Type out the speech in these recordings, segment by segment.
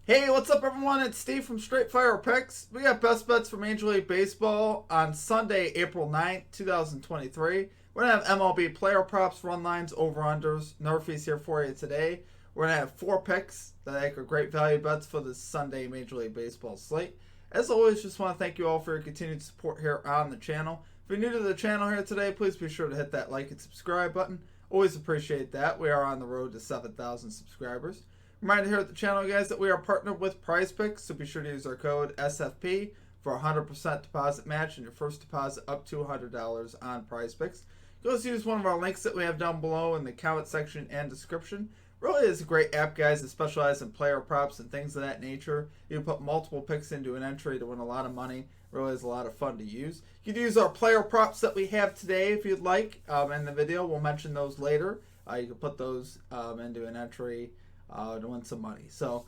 Hey, what's up, everyone? It's Steve from Straight Fire Picks. We got best bets for Major League Baseball on Sunday, April 9th, 2023. We're going to have MLB player props, run lines, over-unders. NRFI's here for you today. We're going to have 4 picks that I think are great value bets for this Sunday Major League Baseball slate. As always, just want to thank you all for your continued support here on the channel. If you're new to the channel here today, please be sure to hit that like and subscribe button. Always appreciate that. We are on the road to 7,000 subscribers. Reminder here at the channel, guys, that we are partnered with PrizePicks, so be sure to use our code SFP for a 100% deposit match and your first deposit up to $100 on PrizePicks. Go use one of our links that we have down below in the comment section and description. Really is a great app, guys, that specializes in player props and things of that nature. You can put multiple picks into an entry to win a lot of money. Really is a lot of fun to use. You can use our player props that we have today if you'd like in the video. We'll mention those later. You can put those into an entry to win some money. So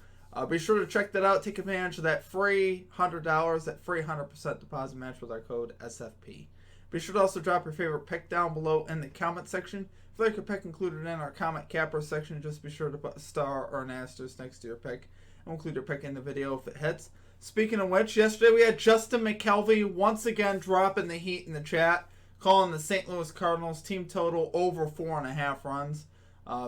be sure to check that out. Take advantage of that free $100, that free 100% deposit match with our code SFP. Be sure to also drop your favorite pick down below in the comment section. If you like your pick included in our comment capper section, just be sure to put a star or an asterisk next to your pick. We'll include your pick in the video if it hits. Speaking of which, yesterday we had Justin McKelvey once again dropping the heat in the chat, calling the St. Louis Cardinals team total over 4.5 runs.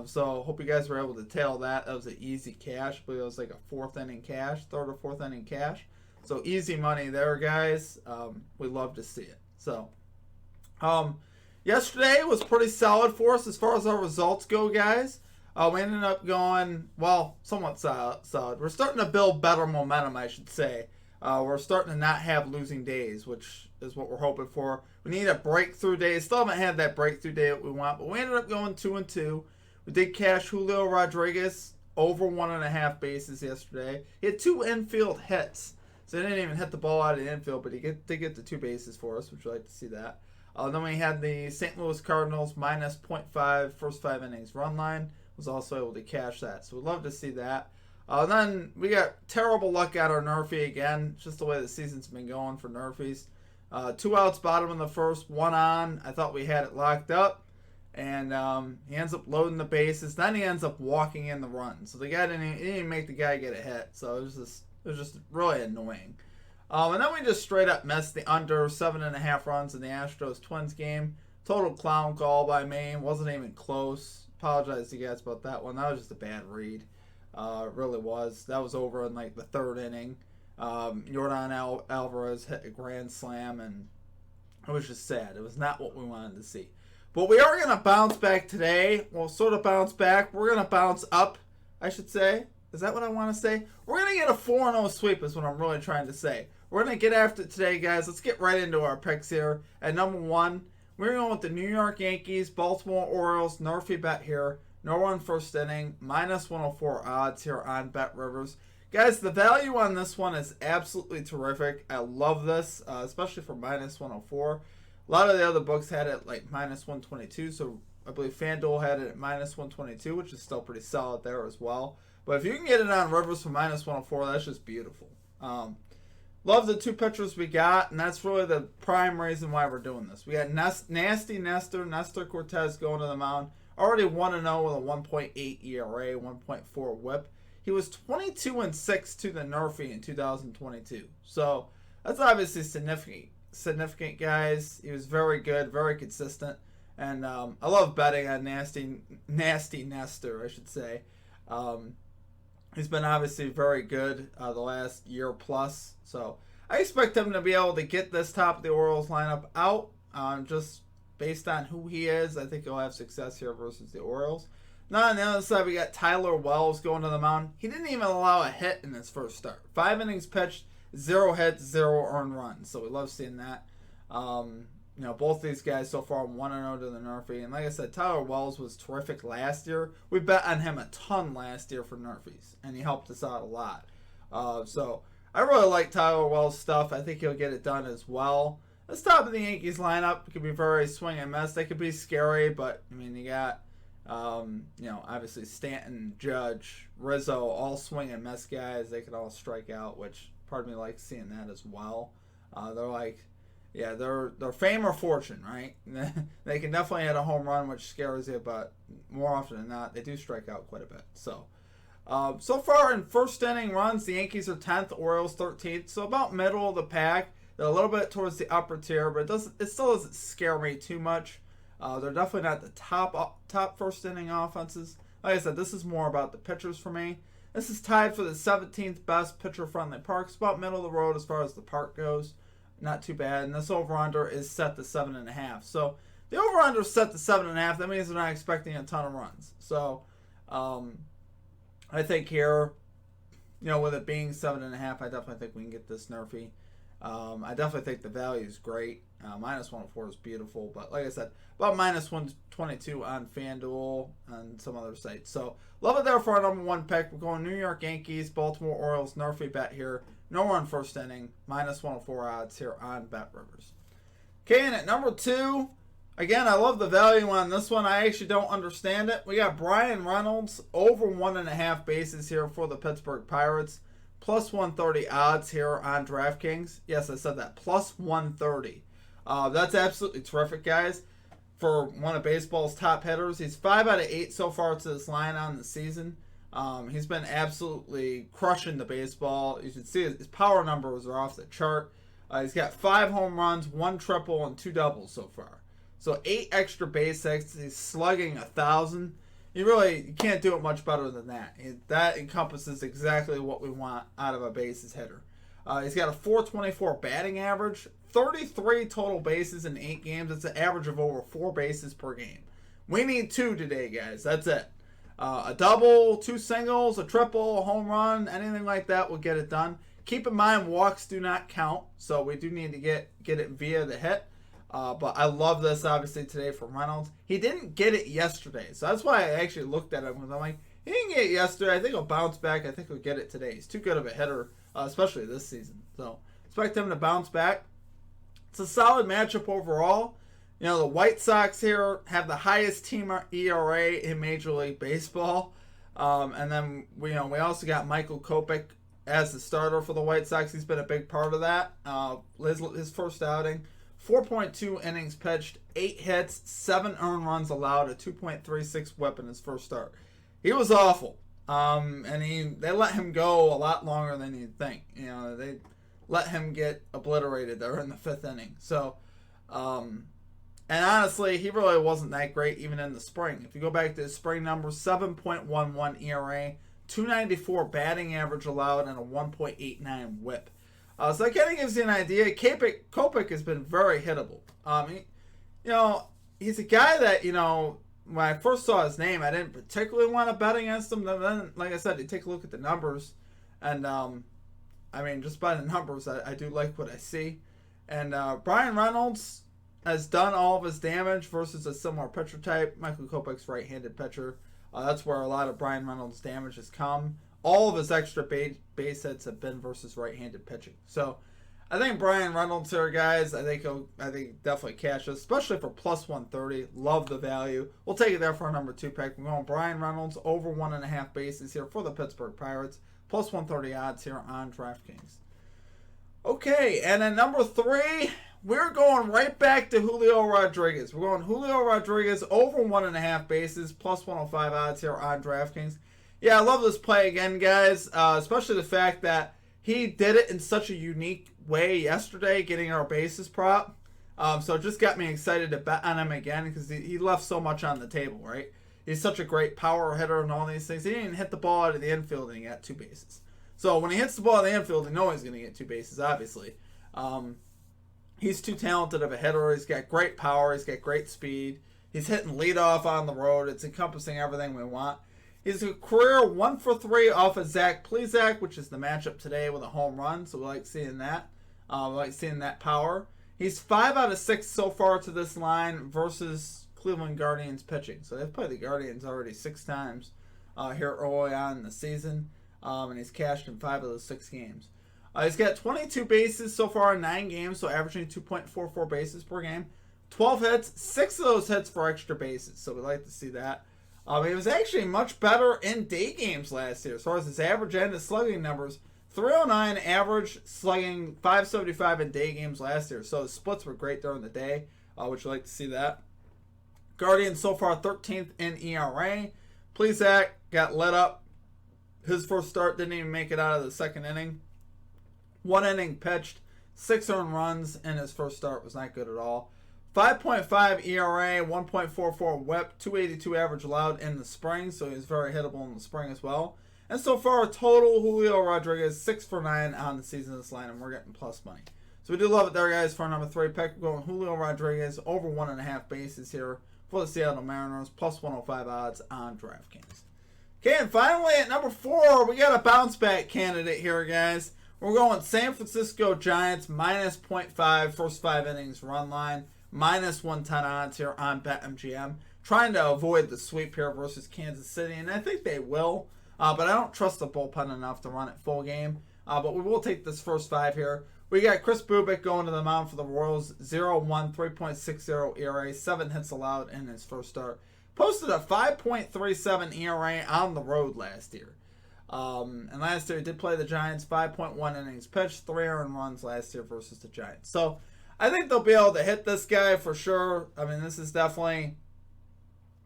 So hope you guys were able to tail that. That was an easy cash. I believe it was like a third or fourth inning cash. So easy money there, guys. We love to see it. So yesterday was pretty solid for us as far as our results go, guys. We ended up going, well, somewhat solid. We're starting to build better momentum, I should say. We're starting to not have losing days, which is what we're hoping for. We need a breakthrough day. Still haven't had that breakthrough day that we want, but we ended up going 2-2. We did cash Julio Rodriguez over 1.5 bases yesterday. He had 2 infield hits, so he didn't even hit the ball out of the infield, but he did get the 2 bases for us, which we like to see that. Then we had the St. Louis Cardinals minus .5 first 5 innings run line. Was also able to cash that, so we'd love to see that. Then we got terrible luck at our NRFI again. It's just the way the season's been going for NRFIs. 2 outs, bottom of the first, 1 on. I thought we had it locked up. And he ends up loading the bases. Then he ends up walking in the run. So the guy didn't even make the guy get a hit. So it was just really annoying. And then we just straight up missed the under 7.5 runs in the Astros Twins game. Total clown call by me. Wasn't even close. Apologize to you guys about that one. That was just a bad read. It really was. That was over in like the 3rd inning. Jordan Alvarez hit a grand slam, and it was just sad. It was not what we wanted to see. But we are going to bounce back today. We'll sort of bounce back. We're going to bounce up, I should say. Is that what I want to say? We're going to get a 4-0 sweep is what I'm really trying to say. We're going to get after it today, guys. Let's get right into our picks here. At number 1, we're going with the New York Yankees, Baltimore Orioles, NRFI bet here. No run first inning, minus 104 odds here on Bet Rivers. Guys, the value on this one is absolutely terrific. I love this, especially for minus 104. A lot of the other books had it like minus 122, so I believe FanDuel had it at minus 122, which is still pretty solid there as well. But if you can get it on Rivers for minus 104, that's just beautiful. Love the 2 pitchers we got, and that's really the prime reason why we're doing this. We got Nasty Nestor Cortez going to the mound. Already 1-0 with a 1.8 ERA, 1.4 WHIP. He was 22-6 to the NRFI in 2022. So that's obviously significant, guys. He was very good, very consistent, and I love betting on Nasty Nestor, I should say. He's been obviously very good the last year plus, so I expect him to be able to get this top of the Orioles lineup out. Just based on who he is, I think he'll have success here versus the Orioles. Now on the other side, we got Tyler Wells going to the mound. He didn't even allow a hit in his first start. 5 innings pitched, 0 hits, 0 earned runs. So we love seeing that. Both these guys so far 1-0 to the NRFI. And like I said, Tyler Wells was terrific last year. We bet on him a ton last year for NRFIs, and he helped us out a lot. So I really like Tyler Wells' stuff. I think he'll get it done as well. This top of the Yankees lineup could be very swing and miss. They could be scary, but I mean, you got obviously Stanton, Judge, Rizzo, all swing and miss guys. They could all strike out, which part of me likes seeing that as well. They're fame or fortune, right? They can definitely hit a home run, which scares you, but more often than not, they do strike out quite a bit. So So far in first inning runs, the Yankees are 10th, Orioles 13th, so about middle of the pack. They're a little bit towards the upper tier, but it still doesn't scare me too much. They're definitely not the top first inning offenses. Like I said, this is more about the pitchers for me. This is tied for the 17th best pitcher-friendly park. It's about middle of the road as far as the park goes. Not too bad. And this over-under is set to 7.5. So the over-under is set to 7.5. That means they're not expecting a ton of runs. So I think here, with it being 7.5, I definitely think we can get this NRFI. I definitely think the value is great. Minus 104 is beautiful, but like I said, about minus 122 on FanDuel and some other sites. So love it there for our number one pick. We're going New York Yankees, Baltimore Orioles, NRFI bet here. No run first inning, minus 104 odds here on Bet Rivers. Okay, and at number 2, again, I love the value on this one. I actually don't understand it. We got Brian Reynolds over 1.5 bases here for the Pittsburgh Pirates. Plus 130 odds here on DraftKings. Yes, I said that. Plus 130. That's absolutely terrific, guys. For one of baseball's top hitters. He's 5 out of 8 so far to this line on the season. He's been absolutely crushing the baseball. You should see his power numbers are off the chart. He's got 5 home runs, 1 triple, and 2 doubles so far. So 8 extra base hits. He's slugging 1,000. You can't do it much better than that. That encompasses exactly what we want out of a bases hitter. He's got a 424 batting average, 33 total bases in 8 games. It's an average of over 4 bases per game. We need 2 today, guys. That's it. A double, 2 singles, a triple, a home run, anything like that will get it done. Keep in mind, walks do not count, so we do need to get it via the hit. But I love this, obviously, today from Reynolds. He didn't get it yesterday, so that's why I actually looked at him, because I'm like, he didn't get it yesterday. I think he'll bounce back. I think he'll get it today. He's too good of a hitter, especially this season. So expect him to bounce back. It's a solid matchup overall. The White Sox here have the highest team ERA in Major League Baseball. And then we also got Michael Kopech as the starter for the White Sox. He's been a big part of that. His first outing. 4.2 innings pitched, 8 hits, 7 earned runs allowed, a 2.36 whip in his first start. He was awful. And they let him go a lot longer than you'd think. They let him get obliterated there in the 5th inning. So, and honestly, he really wasn't that great even in the spring. If you go back to his spring numbers, 7.11 ERA, 294 batting average allowed, and a 1.89 whip. So that kind of gives you an idea. Kopech has been very hittable. He's a guy that, when I first saw his name, I didn't particularly want to bet against him. Then, like I said, you take a look at the numbers. And, just by the numbers, I do like what I see. And Brian Reynolds has done all of his damage versus a similar pitcher type. Michael Kopech's right-handed pitcher. That's where a lot of Brian Reynolds' damage has come. All of his extra base hits have been versus right-handed pitching. So I think Brian Reynolds here, guys, I think definitely cash this, especially for plus 130. Love the value. We'll take it there for our number 2 pick. We're going Brian Reynolds over 1.5 bases here for the Pittsburgh Pirates. Plus 130 odds here on DraftKings. Okay, and then number 3, we're going right back to Julio Rodriguez. We're going Julio Rodriguez over 1.5 bases, plus 105 odds here on DraftKings. Yeah, I love this play again, guys, especially the fact that he did it in such a unique way yesterday, getting our bases prop. So it just got me excited to bet on him again because he left so much on the table, right? He's such a great power hitter and all these things. He didn't hit the ball out of the infield and he got 2 bases. So when he hits the ball in the infield, you know he's going to get 2 bases, obviously. He's too talented of a hitter. He's got great power. He's got great speed. He's hitting leadoff on the road. It's encompassing everything we want. He's a career 1 for 3 off of Zach Plesac, which is the matchup today with a home run. So we like seeing that. We like seeing that power. He's 5 out of 6 so far to this line versus Cleveland Guardians pitching. So they've played the Guardians already 6 times here early on in the season. And he's cashed in 5 of those 6 games. He's got 22 bases so far in 9 games, so averaging 2.44 bases per game. 12 hits, 6 of those hits for extra bases. So we like to see that. He was actually much better in day games last year as far as his average and his slugging numbers. 309 average, slugging 575 in day games last year. So the splits were great during the day, which you like to see that. Guardians so far 13th in ERA. Plesac got lit up His first start didn't even make it out of the second inning. 1 inning pitched, 6 earned runs in his first start, was not good at all. 5.5 ERA, 1.44 whip, 282 average allowed in the spring, so he's very hittable in the spring as well. And so far, total Julio Rodriguez, 6 for 9 on the season in this line, and we're getting plus money. So we do love it there, guys, for our number 3 pick. We're going Julio Rodriguez over 1.5 bases here for the Seattle Mariners, plus 105 odds on DraftKings. Okay, and finally at number 4, we got a bounce back candidate here, guys. We're going San Francisco Giants, minus 0.5, first 5 innings run line, minus 110 odds here on BetMGM. Trying to avoid the sweep here versus Kansas City, and I think they will. But I don't trust the bullpen enough to run it full game. But we will take this first 5 here. We got Chris Bubic going to the mound for the Royals, 0-1, 3.60 ERA, 7 hits allowed in his first start. Posted a 5.37 ERA on the road last year. And last year he did play the Giants, 5.1 innings pitched, 3 earned runs last year versus the Giants. So I think they'll be able to hit this guy for sure. I mean, this is definitely,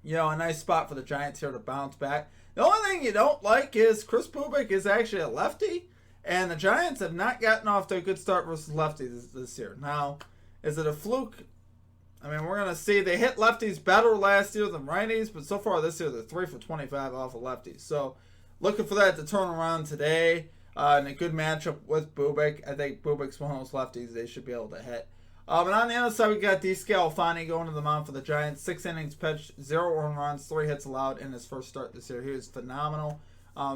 a nice spot for the Giants here to bounce back. The only thing you don't like is Chris Bubic is actually a lefty, and the Giants have not gotten off to a good start versus lefties this year. Now, is it a fluke? I mean, we're going to see. They hit lefties better last year than righties, but so far this year they're 3 for 25 off of lefties. So, looking for that to turn around today in a good matchup with Bubic. I think Bubic's one of those lefties they should be able to hit. And on the other side, we got DeScalfani going to the mound for the Giants. 6 innings pitched, 0 earned runs, 3 hits allowed in his first start this year. He was phenomenal.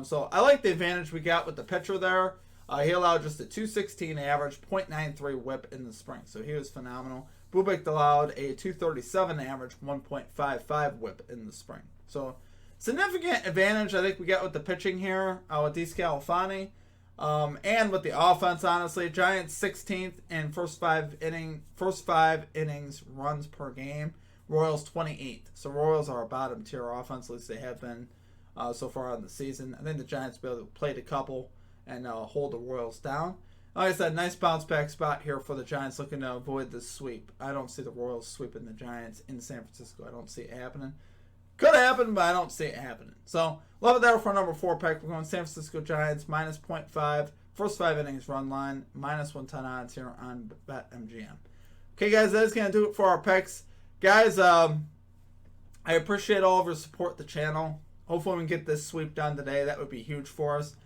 So I like the advantage we got with the pitcher there. He allowed just a 216 average, .93 whip in the spring. So he was phenomenal. Bubic allowed a 237 average, 1.55 whip in the spring. So significant advantage I think we got with the pitching here with DeScalfani. And with the offense, honestly, Giants 16th in first five innings runs per game. Royals 28th. So Royals are a bottom tier offense, at least they have been so far in the season. I think the Giants will be able to play a couple and hold the Royals down. Like I said, nice bounce back spot here for the Giants, looking to avoid the sweep. I don't see the Royals sweeping the Giants in San Francisco. I don't see it happening. Could happen, but I don't see it happening. So, love it there for number 4 pick. We're going San Francisco Giants, minus 0.5. First 5 innings run line, minus 110 odds here on BetMGM. Okay, guys, that is going to do it for our picks. Guys, I appreciate all of your support of the channel. Hopefully we can get this sweep done today. That would be huge for us.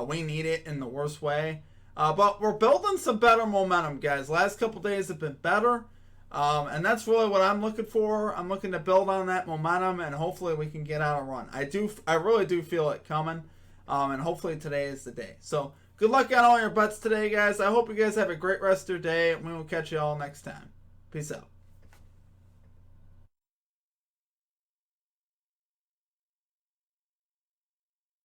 We need it in the worst way. But we're building some better momentum, guys. Last couple days have been better. And that's really what I'm looking for. I'm looking to build on that momentum, and hopefully we can get out a run. I really do feel it coming, and hopefully today is the day. So good luck on all your bets today, guys. I hope you guys have a great rest of your day, and we will catch you all next time. Peace out.